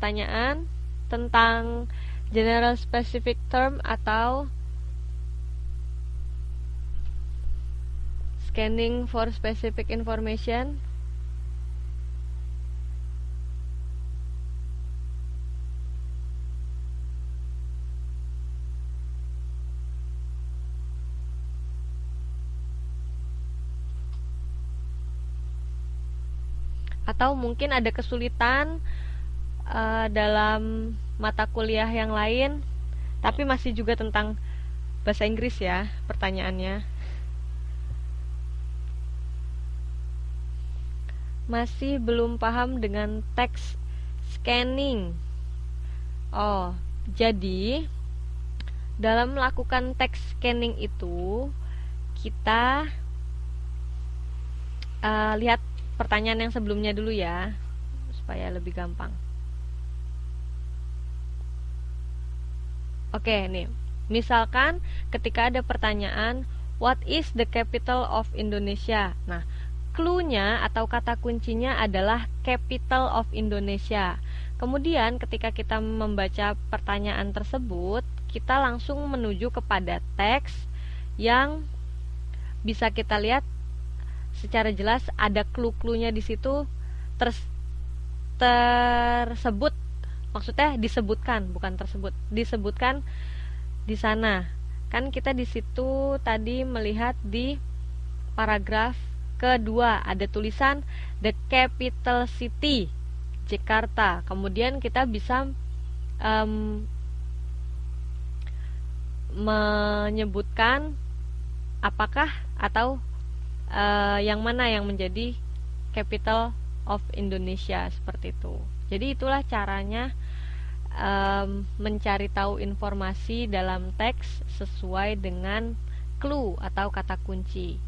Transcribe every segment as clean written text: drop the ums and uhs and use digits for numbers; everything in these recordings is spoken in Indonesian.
pertanyaan tentang general specific term atau scanning for specific information? Atau mungkin ada kesulitan dalam mata kuliah yang lain, tapi masih juga tentang bahasa Inggris ya pertanyaannya. Masih belum paham dengan text scanning. Oh, jadi dalam melakukan text scanning itu kita lihat pertanyaan yang sebelumnya dulu ya, supaya lebih gampang. Oke, nih. Misalkan ketika ada pertanyaan, what is the capital of Indonesia? Nah, clue-nya atau kata kuncinya adalah capital of Indonesia. Kemudian ketika kita membaca pertanyaan tersebut, kita langsung menuju kepada teks yang bisa kita lihat secara jelas ada clue-cluenya di situ tersebut. Maksudnya disebutkan, bukan tersebut. Disebutkan di sana. Kan kita di situ tadi melihat di paragraf kedua ada tulisan the capital city Jakarta. Kemudian kita bisa menyebutkan apakah atau yang mana yang menjadi capital of Indonesia, seperti itu. Jadi itulah caranya mencari tahu informasi dalam teks sesuai dengan clue atau kata kunci.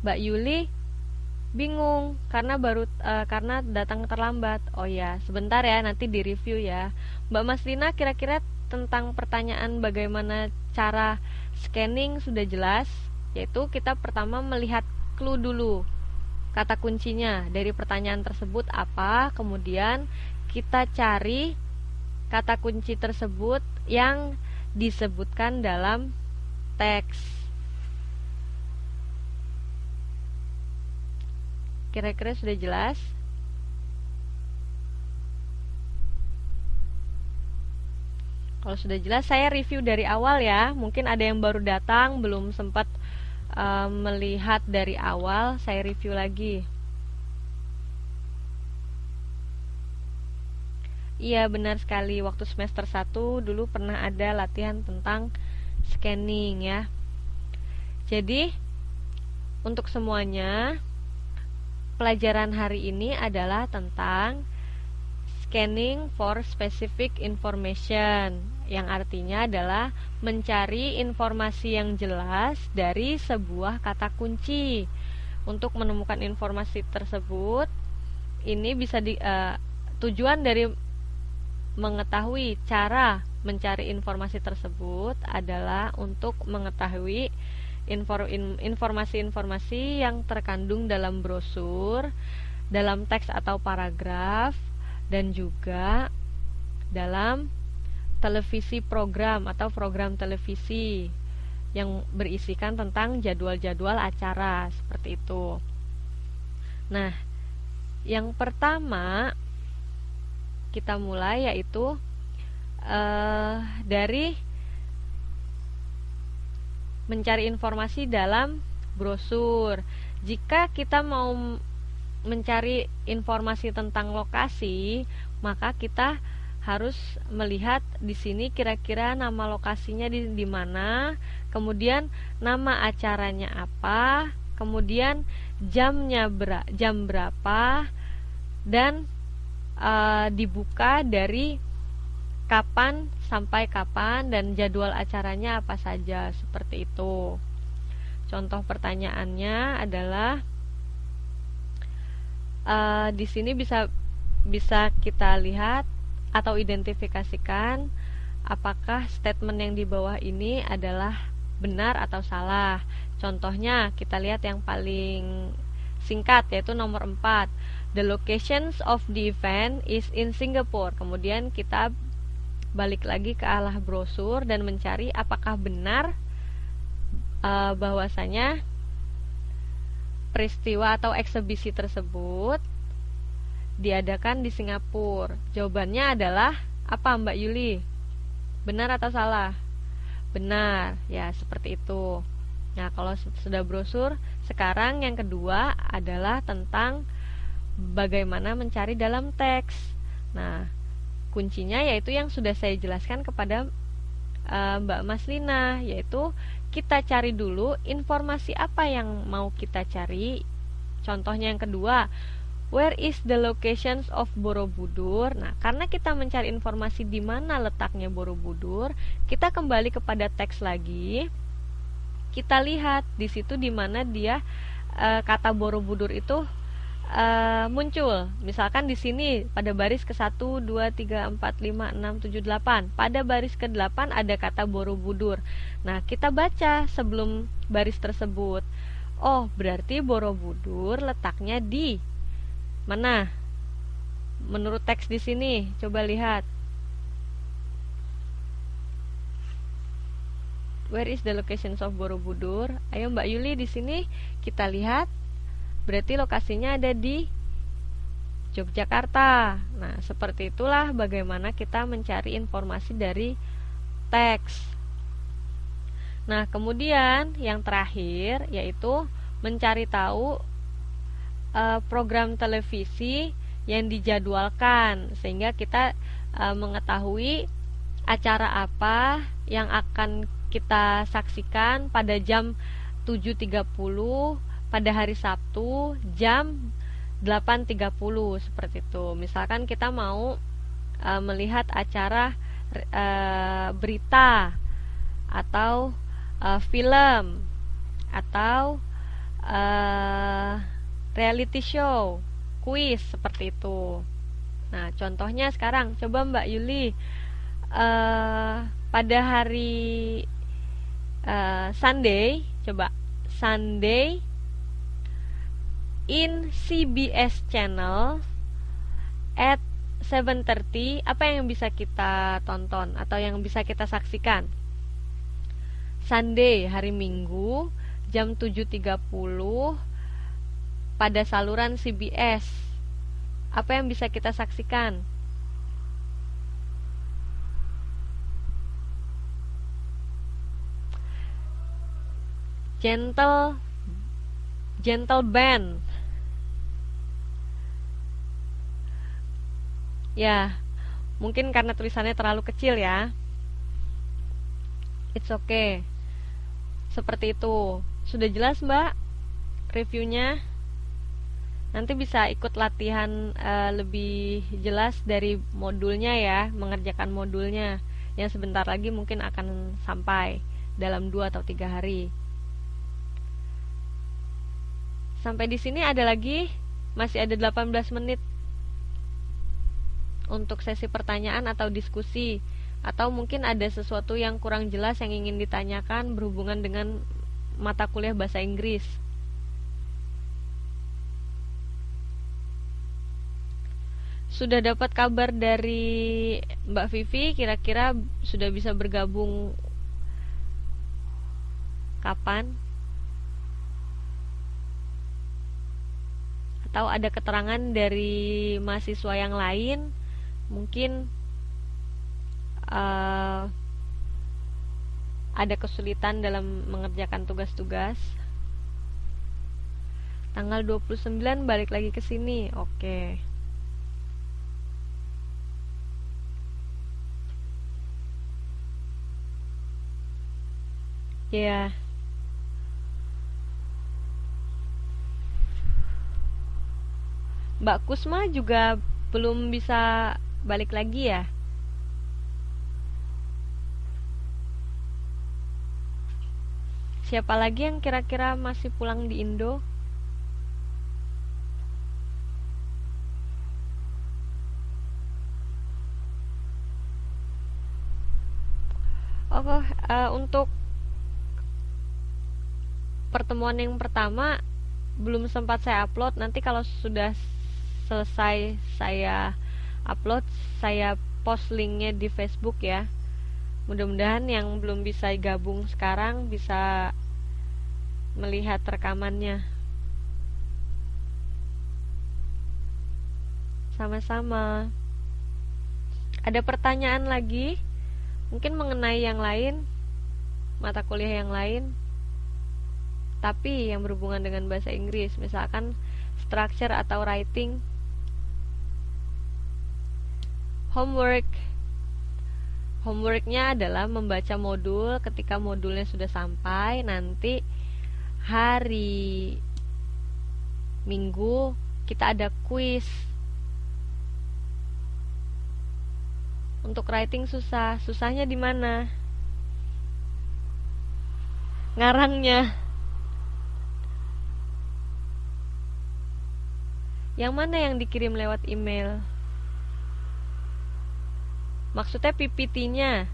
Mbak Yuli bingung karena karena datang terlambat. Oh ya, sebentar ya, nanti di-review ya. Mbak Maslina, kira-kira tentang pertanyaan bagaimana cara scanning sudah jelas, yaitu kita pertama melihat clue dulu. Kata kuncinya dari pertanyaan tersebut apa, kemudian kita cari kata kunci tersebut yang disebutkan dalam teks. Kira-kira sudah jelas? Kalau sudah jelas, saya review dari awal ya. Mungkin ada yang baru datang, belum sempat melihat dari awal, saya review lagi. Iya, benar sekali. Waktu semester 1 dulu pernah ada latihan tentang scanning ya. Jadi, untuk semuanya, pelajaran hari ini adalah tentang scanning for specific information, yang artinya adalah mencari informasi yang jelas dari sebuah kata kunci. Untuk menemukan informasi tersebut, ini bisa tujuan dari mengetahui cara mencari informasi tersebut adalah untuk mengetahui informasi-informasi yang terkandung dalam brosur, dalam teks atau paragraf, dan juga dalam televisi program atau program televisi yang berisikan tentang jadwal-jadwal acara, seperti itu. Nah, yang pertama kita mulai yaitu dari mencari informasi dalam brosur. Jika kita mau mencari informasi tentang lokasi, maka kita harus melihat di sini kira-kira nama lokasinya di mana, kemudian nama acaranya apa, kemudian jam berapa, dan dibuka dari kapan sampai kapan, dan jadwal acaranya apa saja, seperti itu. Contoh pertanyaannya adalah di sini bisa kita lihat atau identifikasikan apakah statement yang di bawah ini adalah benar atau salah. Contohnya kita lihat yang paling singkat, yaitu nomor 4. The locations of the event is in Singapore. Kemudian kita balik lagi ke arah brosur dan mencari apakah benar bahwasanya peristiwa atau eksebisi tersebut diadakan di Singapura. Jawabannya adalah apa, Mbak Yuli? Benar atau salah? Benar, ya seperti itu. Nah, kalau sudah brosur, sekarang yang kedua adalah tentang bagaimana mencari dalam teks. Nah, kuncinya yaitu yang sudah saya jelaskan kepada Mbak Maslina, yaitu kita cari dulu informasi apa yang mau kita cari. Contohnya yang kedua, where is the locations of Borobudur? Nah, karena kita mencari informasi di mana letaknya Borobudur, kita kembali kepada teks lagi. Kita lihat di situ di mana dia kata Borobudur itu muncul. Misalkan di sini pada baris ke-1, 2, 3, 4, 5, 6, 7, 8. Pada baris ke-8 ada kata Borobudur. Nah, kita baca sebelum baris tersebut. Oh, berarti Borobudur letaknya di mana? Menurut teks di sini, coba lihat. Where is the locations of Borobudur? Ayo Mbak Yuli, di sini kita lihat. Berarti lokasinya ada di Yogyakarta. Nah, seperti itulah bagaimana kita mencari informasi dari teks. Nah, kemudian yang terakhir yaitu mencari tahu program televisi yang dijadwalkan, sehingga kita mengetahui acara apa yang akan kita saksikan pada jam 7.30 pada hari Sabtu jam 8.30 seperti itu. Misalkan kita mau melihat acara berita atau film atau reality show, kuis seperti itu. Nah, contohnya sekarang coba Mbak Yuli pada hari Sunday, coba Sunday in CBS channel at 7:30, apa yang bisa kita tonton atau yang bisa kita saksikan? Sunday, hari Minggu, jam 7.30 pada saluran CBS. Apa yang bisa kita saksikan? Gentle Band. Ya, mungkin karena tulisannya terlalu kecil ya. It's okay. Seperti itu. Sudah jelas, Mbak, reviewnya? Nanti bisa ikut latihan lebih jelas dari modulnya ya, mengerjakan modulnya yang sebentar lagi mungkin akan sampai dalam 2 atau 3 hari. Sampai di sini ada lagi, masih ada 18 menit untuk sesi pertanyaan atau diskusi, atau mungkin ada sesuatu yang kurang jelas yang ingin ditanyakan berhubungan dengan mata kuliah bahasa Inggris. Sudah dapat kabar dari Mbak Vivi, kira-kira sudah bisa bergabung kapan? Atau ada keterangan dari mahasiswa yang lain, mungkin ada kesulitan dalam mengerjakan tugas-tugas. Tanggal 29 balik lagi ke sini. Oke. Ya. Mbak Kusma juga belum bisa balik lagi ya? Siapa lagi yang kira-kira masih pulang di Indo? Oh, untuk pertemuan yang pertama belum sempat saya upload. Nanti kalau sudah selesai saya upload, saya post linknya di Facebook ya. Mudah-mudahan yang belum bisa gabung sekarang bisa melihat rekamannya. Sama-sama. Ada pertanyaan lagi? Mungkin mengenai yang lain, mata kuliah yang lain, tapi yang berhubungan dengan bahasa Inggris, misalkan structure atau writing. Homeworknya adalah membaca modul. Ketika modulnya sudah sampai, nanti hari Minggu kita ada kuis. Untuk writing susahnya di mana? Ngarangnya. Yang mana yang dikirim lewat email? Maksudnya PPT-nya.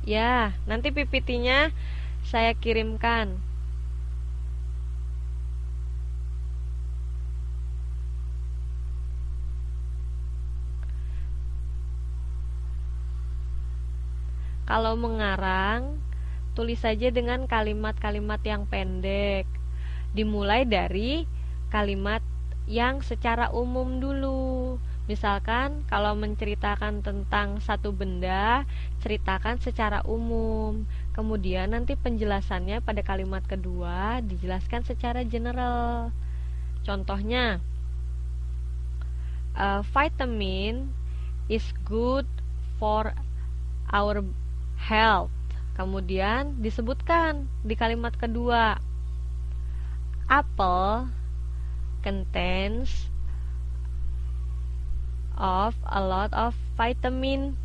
Ya, nanti PPT-nya saya kirimkan. Kalau mengarang, tulis saja dengan kalimat-kalimat yang pendek. Dimulai dari kalimat yang secara umum dulu. Misalkan kalau menceritakan tentang satu benda, ceritakan secara umum. Kemudian nanti penjelasannya pada kalimat kedua dijelaskan secara general. Contohnya, vitamin is good for our health. Kemudian disebutkan di kalimat kedua, apple contains of a lot of vitamin